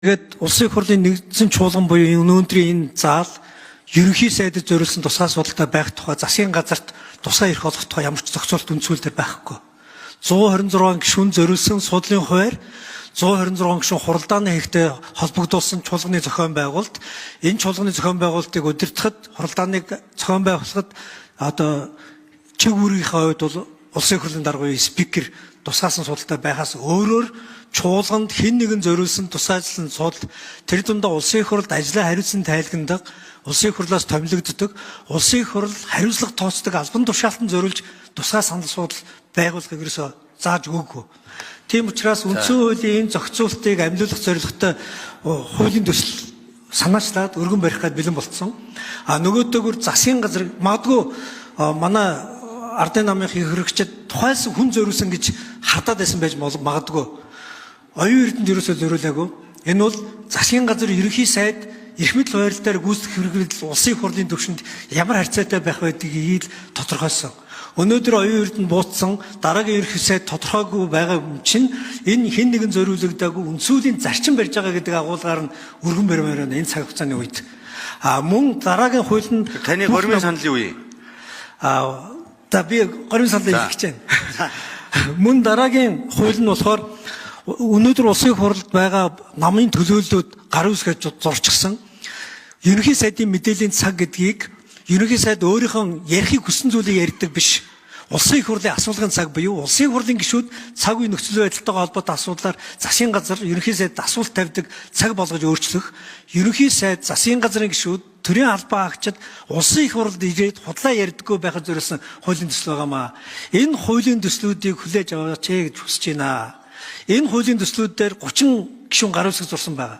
Тэгээд улсын их хурлын нэгдсэн чуулган буюу өнөөдрийн энэ заал ерөнхий сайдад зориулсан тусгай судалтай байх тухай засгийн газарт тусгай эрх олгох тухай ямар ч зохицуулт үндсүүлэлт байхгүй. 126 гишүүн зориулсан судлалын хуваар 126 гишүүн хуралдааны хэвтэй холбогдуулсан чуулганы зохион байгуулалт энэ чуулганы зохион байгуулалтыг удирдахад хуралдааныг зохион байгуулахад чиг үүргийнхээ хувьд бол улсын их хурлын дарга буюу спикер тусгаасан судалтай байхаас өөрөөр чуулганд хэн нэгэн зориулсан тусгайлсан судал тэр дундаа улсын их хурлд ажлаа хариуцсан тайлгнадаг, улсын их хурлаас томилогддог, улсын их хурл хариуцлага тооцдог албан тушаалтан зориулж тусгай санал судал байгуулахыг ерөөсөө зааж өгөөгүй. Тийм учраас үндсэн хуулийн энэ зохицуултыг амлиулах зорилготой хуулийн төсөл санаачлаад өргөн барих гээд бэлэн болцсон. Нөгөөдөөгөр засгийн газар магадгүй манай ардын намын хэрэгчид тухайлсан хүн зориулсан гэж хардаад байсан байж магадгүй. Оюун эрдэнэд ерөөсөө зориулаагүй. Энэ бол засгийн газар ерөнхий сайд эрх мэдэл хуулиар гүйцэтгэх хэрэглэл улсын их хурлын төвшөнд ямар харьцаатай байх байдгийг тодорхойлсон. Өнөөдөр оюун эрдэнэд буутсан дараагийн ерөнхий сайд тодорхойгүй байгаа чинь энэ хэн нэгэн зориулагдаагүй үндсүүлийн зарчим барьж байгаа гэдэг агуулгаар нь өргөн баримаар байна энэ цаг хугацааны үед. Мөн дараагийн хууль нь таны гормын санал юу вэ? Би гормын саналыг хэлж байна. Мөн дараагийн хууль нь болохоор өнөөдөр улсын их хурлд байгаа намын төлөөллүүд гар үсгэж зурчихсан ерөнхий сайдын мэдээллийн цаг гэдгийг ерөнхий сайд өөрийнхөө ярихыг хүссэн зүйлийг ярьдаг биш. Улсын их хурлын асуулгын цаг буюу улсын их хурлын гишүүд цаг үе нөхцөл байдалтайгаа холбоотой асуудлаар засгийн газар ерөнхий сайд асуулт тавьдаг цаг болгож өөрчлөх, ерөнхий сайд засгийн газрын гишүүд төрийн албан хаагчид улсын их хурлд ирээд худлаа ярьдаггүй байхад зориулсан хуулийн төсөл байгаамаа. Энэ хуулийн төслүүдийг хүлээж аваач гэж хүсэж байна. Энэ хуулийн төслүүд дээр 30 гишүүн гар үсэг зурсан байгаа.